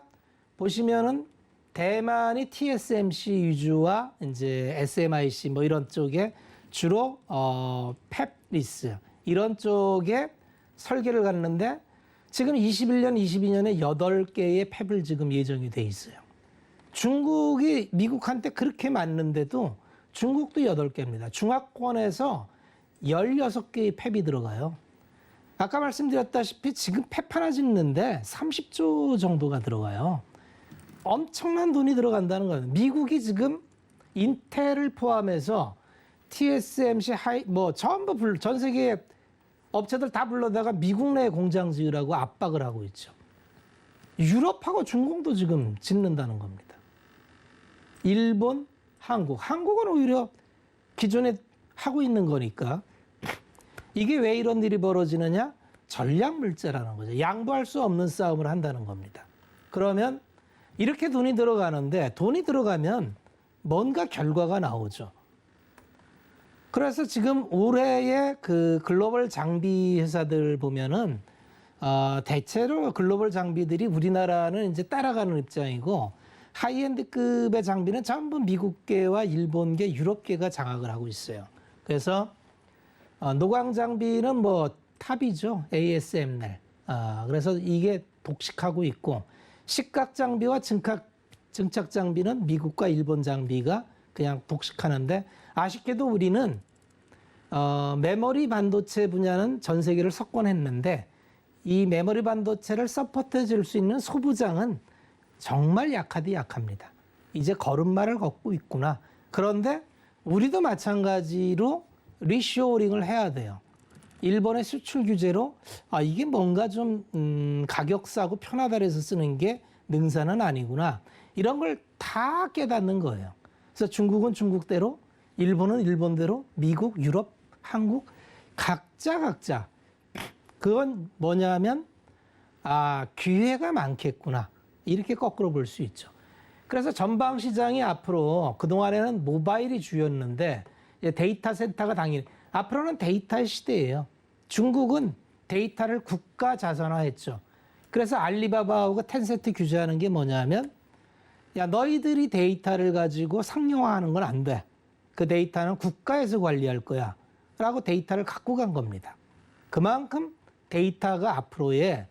보시면은 대만이 TSMC 위주와 이제 SMIC 이런 쪽에 주로 팹리스 이런 쪽에 설계를 갔는데 지금 21년, 22년에 8개의 팹을 지금 예정이 돼 있어요. 중국이 미국한테 그렇게 맞는데도 중국도 8개입니다. 중화권에서 16개의 팹이 들어가요. 아까 말씀드렸다시피 지금 팹 하나 짓는데 30조 정도가 들어가요. 엄청난 돈이 들어간다는 거예요. 미국이 지금 인텔을 포함해서 TSMC, 전부 전 세계 업체들 다 불러다가 미국 내 공장 지으라고 압박을 하고 있죠. 유럽하고 중국도 지금 짓는다는 겁니다. 일본, 한국은 오히려 기존에 하고 있는 거니까 이게 왜 이런 일이 벌어지느냐? 전략 물자라는 거죠. 양보할 수 없는 싸움을 한다는 겁니다. 그러면 이렇게 돈이 들어가는데 돈이 들어가면 뭔가 결과가 나오죠. 그래서 지금 올해의 그 글로벌 장비 회사들 보면은 대체로 글로벌 장비들이 우리나라는 이제 따라가는 입장이고 하이엔드급의 장비는 전부 미국계와 일본계, 유럽계가 장악을 하고 있어요. 그래서 노광 장비는 탑이죠. ASML. 그래서 이게 독식하고 있고 식각 장비와 증착 장비는 미국과 일본 장비가 그냥 독식하는데 아쉽게도 우리는 메모리 반도체 분야는 전 세계를 석권했는데 이 메모리 반도체를 서포트해 줄 수 있는 소부장은 정말 약하디 약합니다. 이제 걸음마를 걷고 있구나. 그런데 우리도 마찬가지로 리쇼어링을 해야 돼요. 일본의 수출 규제로 이게 뭔가 좀 가격 싸고 편하다 해서 쓰는 게 능사는 아니구나. 이런 걸 다 깨닫는 거예요. 그래서 중국은 중국대로, 일본은 일본대로, 미국, 유럽, 한국 각자 그건 뭐냐면 기회가 많겠구나. 이렇게 거꾸로 볼 수 있죠. 그래서 전방 시장이 앞으로 그동안에는 모바일이 주였는데 데이터 센터가 당연히 앞으로는 데이터의 시대예요. 중국은 데이터를 국가 자산화했죠. 그래서 알리바바하고 텐센트 규제하는 게 뭐냐면 야 너희들이 데이터를 가지고 상용화하는 건 안 돼. 그 데이터는 국가에서 관리할 거야. 라고 데이터를 갖고 간 겁니다. 그만큼 데이터가 앞으로의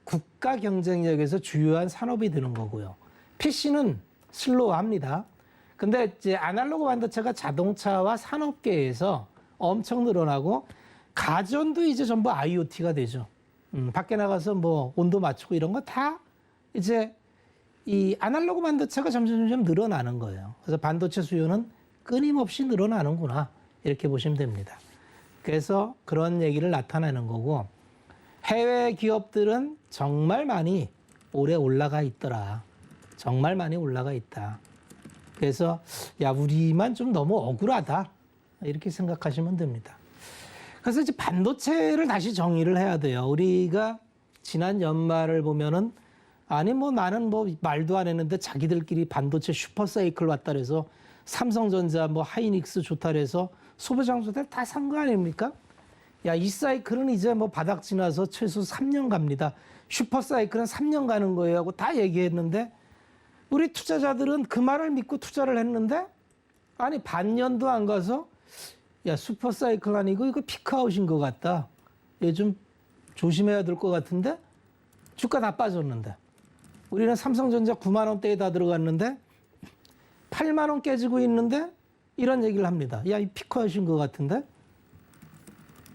국가 경쟁력에서 주요한 산업이 되는 거고요. PC는 슬로우합니다. 근데 이제 아날로그 반도체가 자동차와 산업계에서 엄청 늘어나고 가전도 이제 전부 IoT가 되죠. 밖에 나가서 뭐 온도 맞추고 이런 거 다 이제 이 아날로그 반도체가 점점 늘어나는 거예요. 그래서 반도체 수요는 끊임없이 늘어나는구나. 이렇게 보시면 됩니다. 그래서 그런 얘기를 나타내는 거고 해외 기업들은 정말 많이 올해 올라가 있더라. 정말 많이 올라가 있다. 그래서 야 우리만 좀 너무 억울하다. 이렇게 생각하시면 됩니다. 그래서 이제 반도체를 다시 정의를 해야 돼요. 우리가 지난 연말을 보면은 아니 뭐 나는 뭐 말도 안 했는데 자기들끼리 반도체 슈퍼사이클 왔다 그래서 삼성전자 뭐 하이닉스 좋다 그래서 소부장소들 다 산 거 아닙니까? 야 이 사이클은 이제 뭐 바닥 지나서 최소 3년 갑니다. 슈퍼사이클은 3년 가는 거예요 하고 다 얘기했는데 우리 투자자들은 그 말을 믿고 투자를 했는데 아니 반년도 안 가서 야 슈퍼사이클 아니고 이거 피크아웃인 것 같다. 얘 좀 조심해야 될 것 같은데 주가 다 빠졌는데 우리는 삼성전자 9만 원대에 다 들어갔는데 8만 원 깨지고 있는데 이런 얘기를 합니다. 야 이 피크아웃인 것 같은데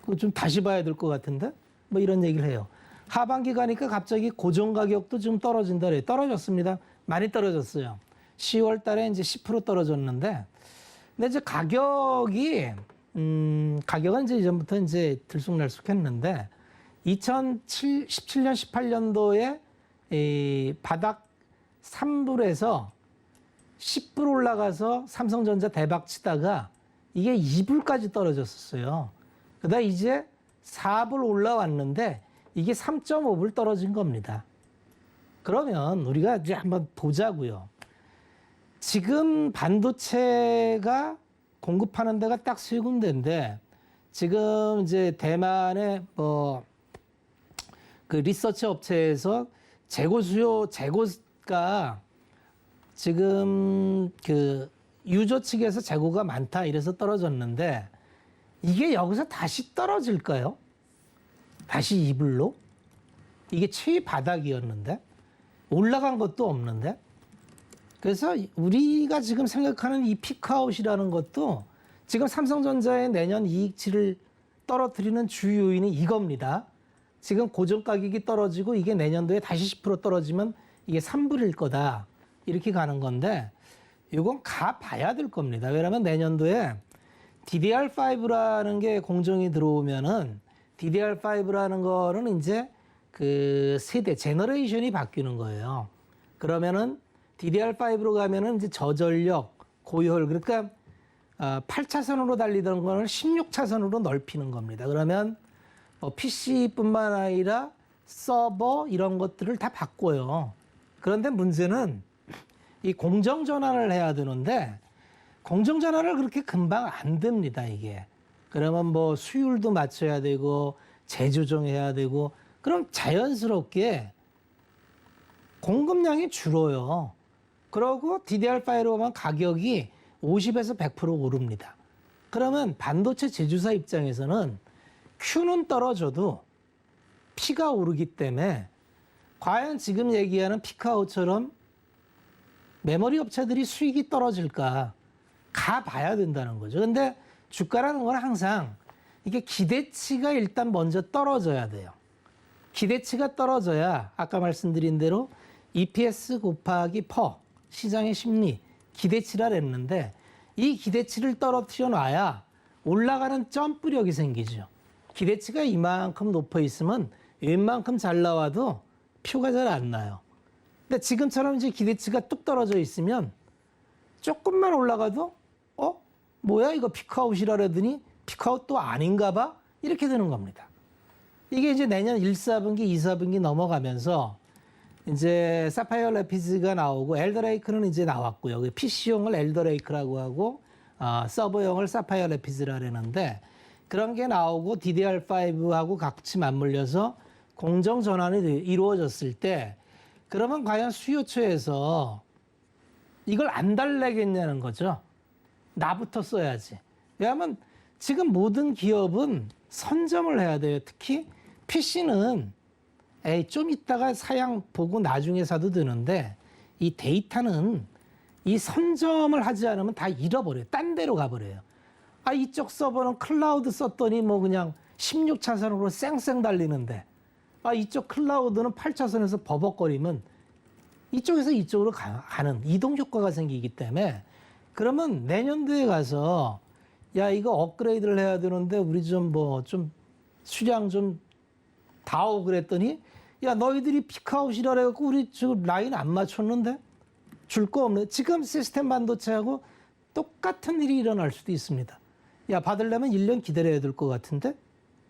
그거 좀 다시 봐야 될 것 같은데 뭐 이런 얘기를 해요. 하반기 가니까 갑자기 고정 가격도 좀 떨어진다 그래요. 떨어졌습니다. 많이 떨어졌어요. 10월 달에 이제 10% 떨어졌는데 근데 이제 가격은 이제 이전부터 이제 들쑥날쑥했는데 2017년 18년도에 이 바닥 3불에서 10불 올라가서 삼성전자 대박 치다가 이게 2불까지 떨어졌었어요. 그러다 이제 4불 올라왔는데 이게 3.5불 떨어진 겁니다. 그러면 우리가 이제 한번 보자고요. 지금 반도체가 공급하는 데가 딱 세 군데인데 지금 이제 대만의 뭐 그 리서치 업체에서 재고가 지금 그 유저 측에서 재고가 많다 이래서 떨어졌는데 이게 여기서 다시 떨어질까요? 다시 2불로? 이게 최바닥이었는데 올라간 것도 없는데 그래서 우리가 지금 생각하는 이 피크아웃이라는 것도 지금 삼성전자의 내년 이익치를 떨어뜨리는 주 요인이 이겁니다. 지금 고정 가격이 떨어지고 이게 내년도에 다시 10% 떨어지면 이게 3불일 거다. 이렇게 가는 건데 이건 가봐야 될 겁니다. 왜냐하면 내년도에 DDR5라는 게 공정이 들어오면은 DDR5라는 거는 이제 그 세대, 제너레이션이 바뀌는 거예요. 그러면은 DDR5로 가면은 이제 저전력, 고효율, 그러니까 8차선으로 달리던 거는 16차선으로 넓히는 겁니다. 그러면 PC뿐만 아니라 서버 이런 것들을 다 바꿔요. 그런데 문제는 이 공정전환을 해야 되는데 공정전환을 그렇게 금방 안 됩니다, 이게. 그러면 뭐 수율도 맞춰야 되고 재조정해야 되고 그럼 자연스럽게 공급량이 줄어요. 그러고 DDR5로 가면 가격이 50에서 100% 오릅니다. 그러면 반도체 제조사 입장에서는 Q는 떨어져도 P가 오르기 때문에 과연 지금 얘기하는 피크아웃처럼 메모리 업체들이 수익이 떨어질까? 가봐야 된다는 거죠. 근데 주가라는 건 항상 이게 기대치가 일단 먼저 떨어져야 돼요. 기대치가 떨어져야 아까 말씀드린 대로 EPS 곱하기 퍼, 시장의 심리, 기대치라 그랬는데 이 기대치를 떨어뜨려 놔야 올라가는 점프력이 생기죠. 기대치가 이만큼 높아 있으면 웬만큼 잘 나와도 표가 잘 안 나요. 근데 지금처럼 이제 기대치가 뚝 떨어져 있으면 조금만 올라가도 뭐야 이거 피크아웃이라 그러더니 피크아웃도 아닌가 봐? 이렇게 되는 겁니다. 이게 이제 내년 1, 4분기, 2, 4분기 넘어가면서 이제 사파이어 레피즈가 나오고 엘더레이크는 이제 나왔고요. PC용을 엘더레이크라고 하고 서버용을 사파이어 레피즈라 그러는데 그런 게 나오고 DDR5하고 같이 맞물려서 공정 전환이 이루어졌을 때 그러면 과연 수요처에서 이걸 안 달래겠냐는 거죠. 나부터 써야지. 왜냐하면 지금 모든 기업은 선점을 해야 돼요. 특히 PC는 좀 이따가 사양 보고 나중에 사도 되는데 이 데이터는 이 선점을 하지 않으면 다 잃어버려요. 딴 데로 가버려요. 이쪽 서버는 클라우드 썼더니 뭐 그냥 16차선으로 쌩쌩 달리는데 이쪽 클라우드는 8차선에서 버벅거리면 이쪽에서 이쪽으로 가는 이동 효과가 생기기 때문에 그러면 내년도에 가서 야 이거 업그레이드를 해야 되는데 우리 좀 수량 좀 다오 그랬더니 야 너희들이 피크아웃이라 그래갖고 우리 지금 라인 안 맞췄는데 줄 거 없네. 지금 시스템 반도체하고 똑같은 일이 일어날 수도 있습니다. 야 받으려면 1년 기다려야 될 것 같은데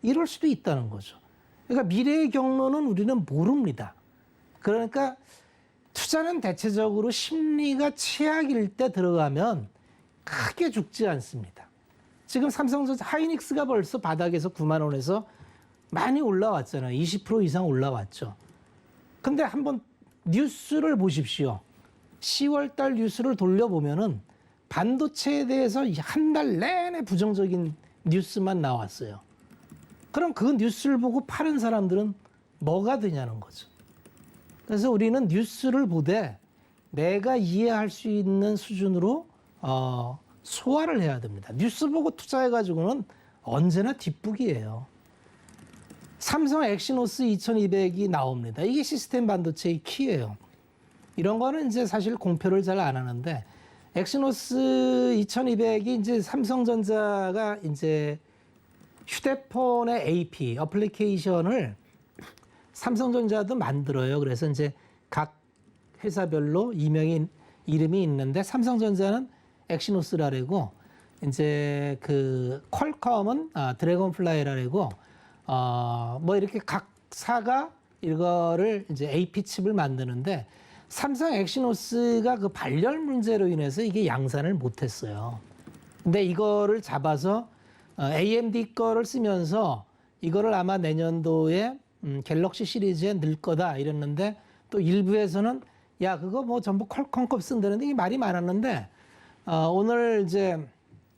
이럴 수도 있다는 거죠. 그러니까 미래의 경로는 우리는 모릅니다. 그러니까 투자는 대체적으로 심리가 최악일 때 들어가면 크게 죽지 않습니다. 지금 삼성전자 하이닉스가 벌써 바닥에서 9만 원에서 많이 올라왔잖아요. 20% 이상 올라왔죠. 근데 한번 뉴스를 보십시오. 10월 달 뉴스를 돌려보면은 반도체에 대해서 한 달 내내 부정적인 뉴스만 나왔어요. 그럼 그 뉴스를 보고 파는 사람들은 뭐가 되냐는 거죠. 그래서 우리는 뉴스를 보되 내가 이해할 수 있는 수준으로 소화를 해야 됩니다. 뉴스 보고 투자해가지고는 언제나 뒷북이에요. 삼성 엑시노스 2200이 나옵니다. 이게 시스템 반도체의 키예요. 이런 거는 이제 사실 공표를 잘 안 하는데 엑시노스 2200이 이제 삼성전자가 이제 휴대폰의 AP 어플리케이션을 삼성전자도 만들어요. 그래서 이제 각 회사별로 이름이 있는데 삼성전자는 엑시노스라고 이제 그 퀄컴은 드래곤플라이라고 뭐 이렇게 각 사가 이거를 이제 AP 칩을 만드는데 삼성 엑시노스가 그 발열 문제로 인해서 이게 양산을 못했어요. 근데 이거를 잡아서 AMD 거를 쓰면서 이거를 아마 내년도에 갤럭시 시리즈에 넣을 거다 이랬는데 또 일부에서는 야 그거 뭐 전부 퀄컴 거 쓴다는데 이게 말이 많았는데 오늘 이제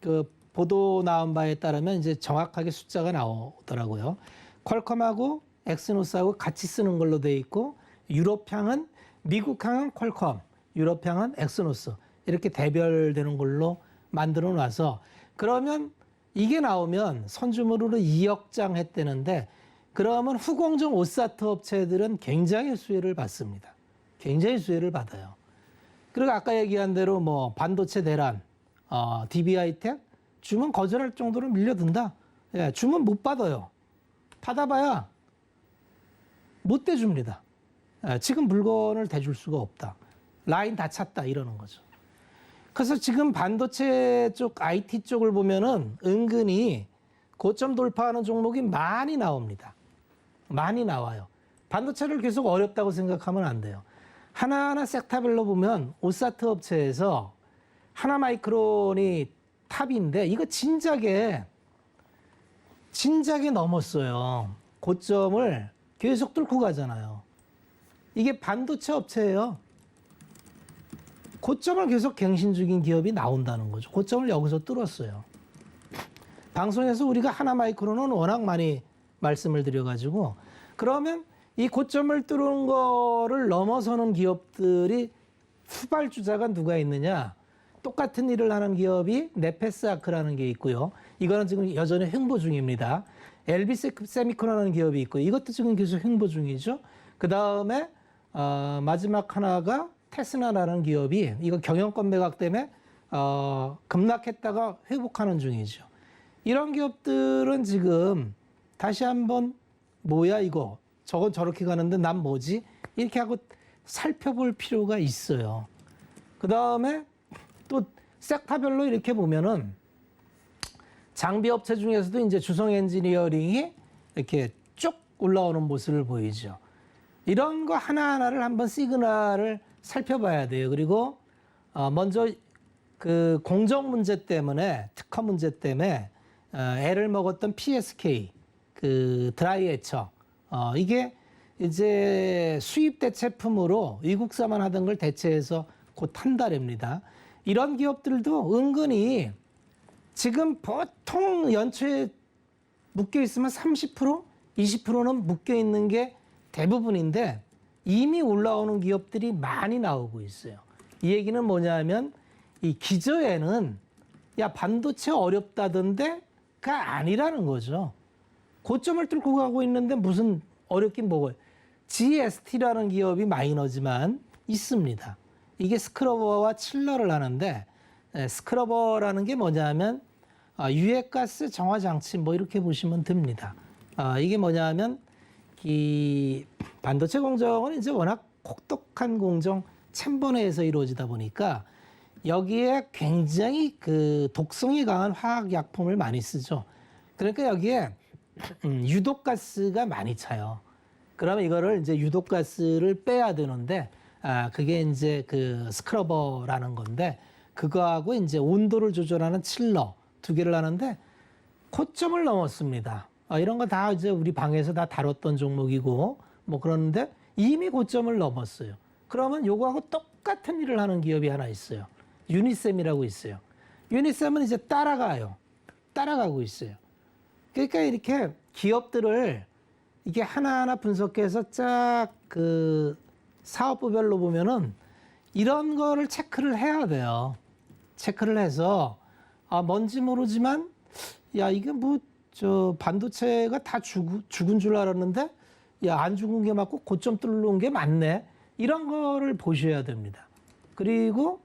그 보도 나온 바에 따르면 이제 정확하게 숫자가 나오더라고요. 퀄컴하고 엑시노스하고 같이 쓰는 걸로 돼 있고 유럽향은 미국향은 퀄컴, 유럽향은 엑시노스 이렇게 대별되는 걸로 만들어 놔서 그러면 이게 나오면 선주물으로 2억 장 했다는데 그러면 후공정 오사트 업체들은 굉장히 수혜를 받습니다. 굉장히 수혜를 받아요. 그리고 아까 얘기한 대로 뭐 반도체 대란, DB하이텍 주문 거절할 정도로 밀려든다. 예, 주문 못 받아요. 받아봐야 못 대줍니다. 예, 지금 물건을 대줄 수가 없다. 라인 다 찼다 이러는 거죠. 그래서 지금 반도체 쪽 IT 쪽을 보면은 은근히 고점 돌파하는 종목이 많이 나옵니다. 많이 나와요. 반도체를 계속 어렵다고 생각하면 안 돼요. 하나하나 섹터별로 보면 오사트 업체에서 하나마이크론이 탑인데 이거 진작에 넘었어요. 고점을 계속 뚫고 가잖아요. 이게 반도체 업체예요. 고점을 계속 갱신 중인 기업이 나온다는 거죠. 고점을 여기서 뚫었어요. 방송에서 우리가 하나마이크론은 워낙 많이 말씀을 드려가지고 그러면 이 고점을 뚫은 거를 넘어서는 기업들이 후발주자가 누가 있느냐? 똑같은 일을 하는 기업이 네페스아크라는 게 있고요. 이거는 지금 여전히 횡보 중입니다. LB 세미콘이라는 기업이 있고 이것도 지금 계속 횡보 중이죠. 그 다음에 마지막 하나가 테스나라는 기업이 이거 경영권 매각 때문에 급락했다가 회복하는 중이죠. 이런 기업들은 지금 다시 한번 뭐야 이거 저건 저렇게 가는데 난 뭐지 이렇게 하고 살펴볼 필요가 있어요. 그 다음에 또 섹터별로 이렇게 보면은 장비 업체 중에서도 이제 주성 엔지니어링이 이렇게 쭉 올라오는 모습을 보이죠. 이런 거 하나하나를 한번 시그널을 살펴봐야 돼요. 그리고 먼저 그 공정 문제 때문에 특허 문제 때문에 애를 먹었던 PSK 그 드라이 에처 이게 이제 수입 대체품으로 위국사만 하던 걸 대체해서 곧 한 달입니다. 이런 기업들도 은근히 지금 보통 연초에 묶여 있으면 30%, 20%는 묶여 있는 게 대부분인데 이미 올라오는 기업들이 많이 나오고 있어요. 이 얘기는 뭐냐면 이 기저에는 야 반도체 어렵다던데가 아니라는 거죠. 고점을 뚫고 가고 있는데 무슨 어렵긴 뭐고 GST라는 기업이 마이너지만 있습니다. 이게 스크러버와 칠러를 하는데 스크러버라는 게 뭐냐면 유해가스 정화 장치 뭐 이렇게 보시면 됩니다. 이게 뭐냐면 이 반도체 공정은 이제 워낙 혹독한 공정 챔버 내에서 이루어지다 보니까 여기에 굉장히 그 독성이 강한 화학 약품을 많이 쓰죠. 그러니까 여기에 유독가스가 많이 차요. 그러면 이거를 이제 유독가스를 빼야 되는데 그게 이제 그 스크러버라는 건데 그거하고 이제 온도를 조절하는 칠러 두 개를 하는데 고점을 넘었습니다. 이런 거 다 이제 우리 방에서 다 다뤘던 종목이고 뭐 그러는데 이미 고점을 넘었어요. 그러면 요거하고 똑같은 일을 하는 기업이 하나 있어요. 유니셈이라고 있어요. 유니셈은 이제 따라가고 있어요. 그러니까 이렇게 기업들을 이게 하나하나 분석해서 쫙 그 사업부별로 보면은 이런 거를 체크를 해야 돼요. 체크를 해서 뭔지 모르지만 야 이게 뭐 저 반도체가 다 죽은 줄 알았는데 야 안 죽은 게 맞고 고점 뚫는 게 맞네. 이런 거를 보셔야 됩니다. 그리고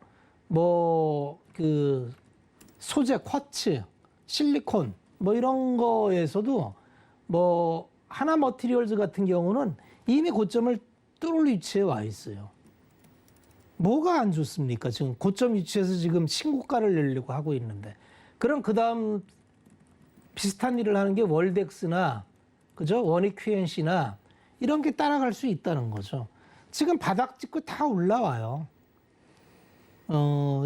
뭐 그 소재 쿼츠, 실리콘 뭐 이런 거에서도 뭐 하나 머티리얼즈 같은 경우는 이미 고점을 뚫을 위치에 와 있어요. 뭐가 안 좋습니까? 지금 고점 위치에서 지금 신고가를 내려고 하고 있는데. 그럼 그 다음 비슷한 일을 하는 게 월덱스나 그죠? 원익 QNC나 이런 게 따라갈 수 있다는 거죠. 지금 바닥 찍고 다 올라와요.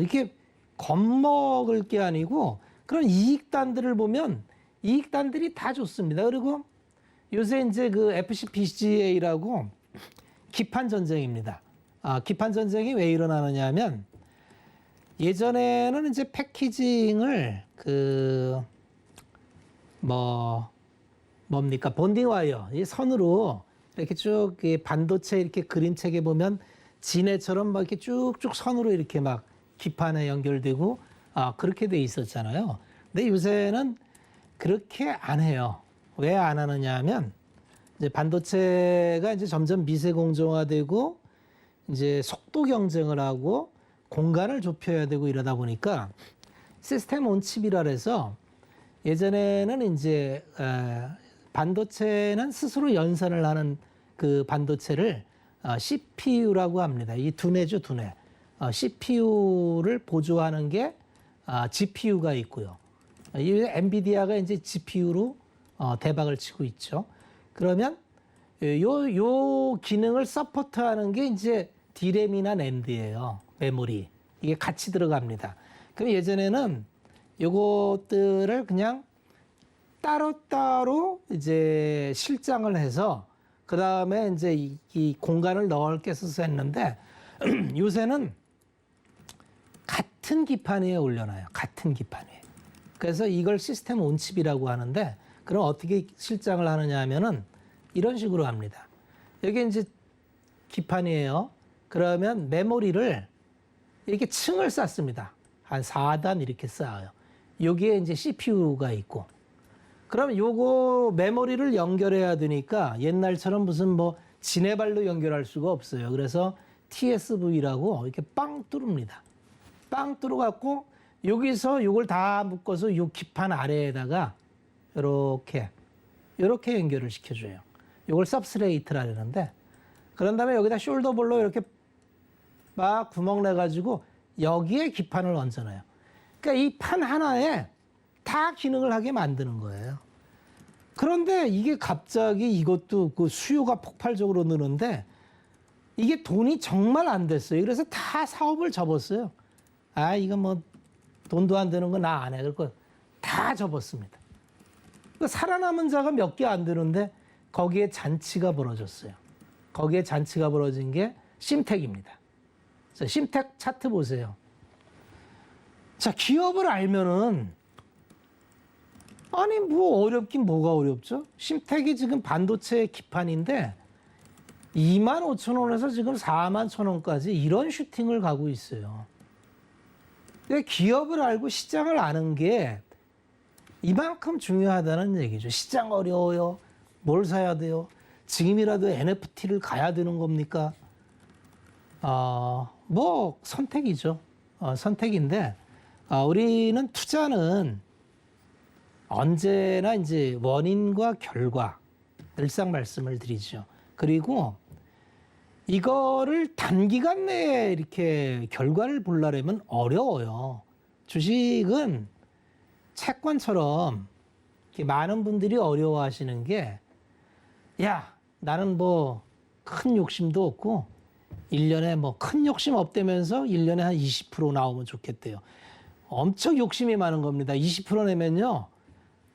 이게 겁먹을 게 아니고 그런 이익단들을 보면 이익단들이 다 좋습니다. 그리고 요새 이제 그 FCPGA라고 기판 전쟁입니다. 기판 전쟁이 왜 일어나느냐 하면 예전에는 이제 패키징을 뭡니까? 본딩 와이어, 이 선으로 이렇게 쭉 반도체 이렇게 그림책에 보면 진해처럼 막 이렇게 쭉쭉 선으로 이렇게 막 기판에 연결되고 그렇게 돼 있었잖아요. 근데 요새는 그렇게 안 해요. 왜 안 하느냐 하면 이제 반도체가 이제 점점 미세 공정화되고 이제 속도 경쟁을 하고 공간을 좁혀야 되고 이러다 보니까 시스템 온 칩이라 해서 예전에는 이제 반도체는 스스로 연산을 하는 그 반도체를 CPU라고 합니다. 이 두뇌죠, 두뇌. CPU를 보조하는 게 GPU가 있고요. 이 엔비디아가 이제 GPU로 대박을 치고 있죠. 그러면 요 기능을 서포트하는 게 이제 D램이나 낸드예요. 메모리. 이게 같이 들어갑니다. 그럼 예전에는 요것들을 그냥 따로따로 이제 실장을 해서 그 다음에 이제 이 공간을 넓게 써서 했는데 요새는 같은 기판 위에 올려놔요. 같은 기판 위에. 그래서 이걸 시스템 온칩이라고 하는데 그럼 어떻게 실장을 하느냐 하면은 이런 식으로 합니다. 여기 이제 기판이에요. 그러면 메모리를 이렇게 층을 쌓습니다. 한 4단 이렇게 쌓아요. 여기에 이제 CPU가 있고. 그러면 요거 메모리를 연결해야 되니까 옛날처럼 무슨 뭐 지네발로 연결할 수가 없어요. 그래서 TSV라고 이렇게 빵 뚫습니다. 빵 뚫어갖고 여기서 요걸 다 묶어서 요 기판 아래에다가 이렇게 연결을 시켜줘요. 요걸 서브스트레이트라 그러는데 그런 다음에 여기다 숄더볼로 이렇게 막 구멍 내가지고 여기에 기판을 얹어놔요. 그러니까 이 판 하나에 다 기능을 하게 만드는 거예요. 그런데 이게 갑자기 이것도 그 수요가 폭발적으로 느는데 이게 돈이 정말 안 됐어요. 그래서 다 사업을 접었어요. 아, 이거 뭐 돈도 안 되는 거 나 안 해. 그러고 다 접었습니다. 그러니까 살아남은 자가 몇 개 안 되는데 거기에 잔치가 벌어졌어요. 거기에 잔치가 벌어진 게 심텍입니다. 심텍 차트 보세요. 자, 기업을 알면은 아니 뭐 어렵긴 뭐가 어렵죠? 심텍이 지금 반도체 기판인데 25,000원에서 지금 41,000원까지 이런 슈팅을 가고 있어요. 근데 기업을 알고 시장을 아는 게 이만큼 중요하다는 얘기죠. 시장 어려워요. 뭘 사야 돼요? 지금이라도 NFT를 가야 되는 겁니까? 뭐 선택이죠. 선택인데 우리는 투자는 언제나 이제 원인과 결과 늘상 말씀을 드리죠. 그리고 이거를 단기간 내에 이렇게 결과를 보려면 어려워요. 주식은 채권처럼 이렇게 많은 분들이 어려워하시는 게, 야, 나는 뭐 큰 욕심도 없고 1년에 뭐 큰 욕심 없다면서 1년에 한 20% 나오면 좋겠대요. 엄청 욕심이 많은 겁니다. 20% 내면요,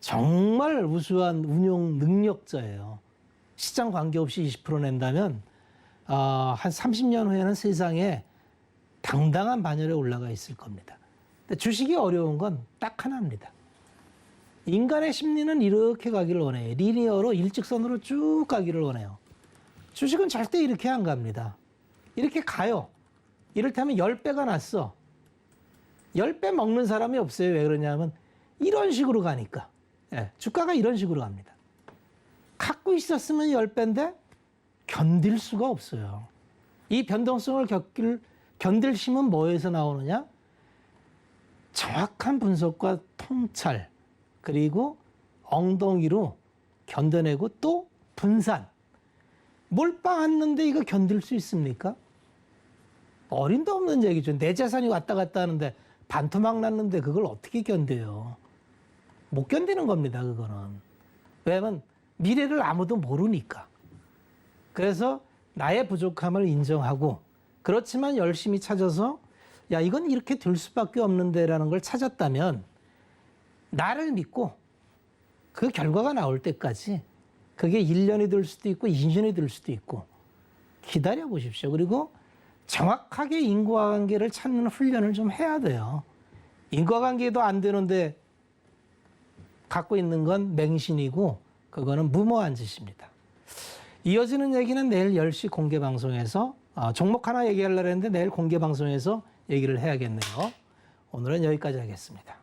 정말 우수한 운용 능력자예요. 시장 관계없이 20% 낸다면 한 30년 후에는 세상에 당당한 반열에 올라가 있을 겁니다. 근데 주식이 어려운 건 딱 하나입니다. 인간의 심리는 이렇게 가기를 원해요. 리니어로 일직선으로 쭉 가기를 원해요. 주식은 절대 이렇게 안 갑니다. 이렇게 가요. 이를테면 10배가 났어. 10배 먹는 사람이 없어요. 왜 그러냐면 이런 식으로 가니까. 예, 주가가 이런 식으로 갑니다. 갖고 있었으면 10배인데 견딜 수가 없어요. 이 변동성을 견딜 힘은 뭐에서 나오느냐? 정확한 분석과 통찰, 그리고 엉덩이로 견뎌내고 또 분산. 몰빵 왔는데 이거 견딜 수 있습니까? 어림도 없는 얘기죠. 내 재산이 왔다 갔다 하는데 반토막 났는데 그걸 어떻게 견뎌요? 못 견디는 겁니다, 그거는. 왜냐면 미래를 아무도 모르니까. 그래서 나의 부족함을 인정하고, 그렇지만 열심히 찾아서 야, 이건 이렇게 될 수밖에 없는데라는 걸 찾았다면 나를 믿고 그 결과가 나올 때까지, 그게 1년이 될 수도 있고 2년이 될 수도 있고 기다려 보십시오. 그리고 정확하게 인과관계를 찾는 훈련을 좀 해야 돼요. 인과관계도 안 되는데 갖고 있는 건 맹신이고 그거는 무모한 짓입니다. 이어지는 얘기는 내일 10시 공개 방송에서 종목 하나 얘기하려고 했는데 내일 공개 방송에서 얘기를 해야겠네요. 오늘은 여기까지 하겠습니다.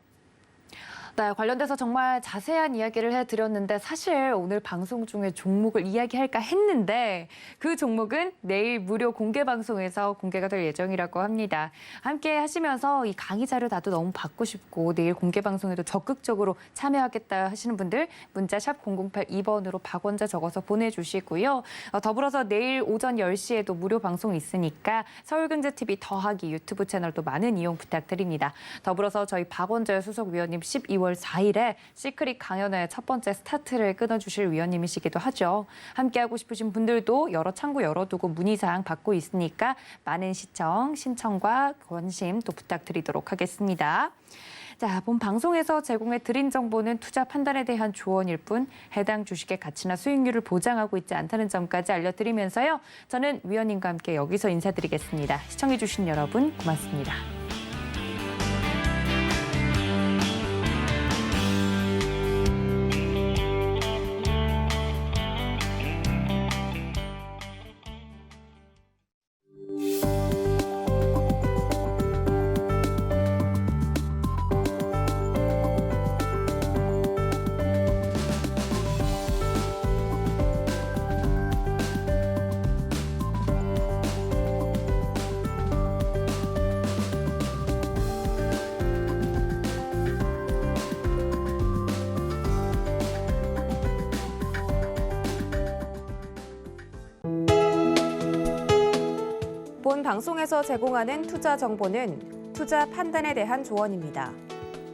네, 관련돼서 정말 자세한 이야기를 해드렸는데 사실 오늘 방송 중에 종목을 이야기할까 했는데 그 종목은 내일 무료 공개 방송에서 공개가 될 예정이라고 합니다. 함께 하시면서 이 강의 자료 나도 너무 받고 싶고 내일 공개 방송에도 적극적으로 참여하겠다 하시는 분들 문자 샵 0082번으로 박원자 적어서 보내주시고요. 더불어서 내일 오전 10시에도 무료 방송이 있으니까 서울경제TV 더하기 유튜브 채널도 많은 이용 부탁드립니다. 더불어서 저희 박원자 수석위원님 12월 4일에 시크릿 강연회 첫 번째 스타트를 끊어주실 위원님이시기도 하죠. 함께하고 싶으신 분들도 여러 창구 열어두고 문의사항 받고 있으니까 많은 시청, 신청과 관심 또 부탁드리도록 하겠습니다. 자, 본 방송에서 제공해 드린 정보는 투자 판단에 대한 조언일 뿐 해당 주식의 가치나 수익률을 보장하고 있지 않다는 점까지 알려드리면서요. 저는 위원님과 함께 여기서 인사드리겠습니다. 시청해주신 여러분 고맙습니다. 본 방송에서 제공하는 투자 정보는 투자 판단에 대한 조언입니다.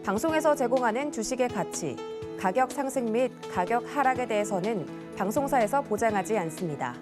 방송에서 제공하는 주식의 가치, 가격 상승 및 가격 하락에 대해서는 방송사에서 보장하지 않습니다.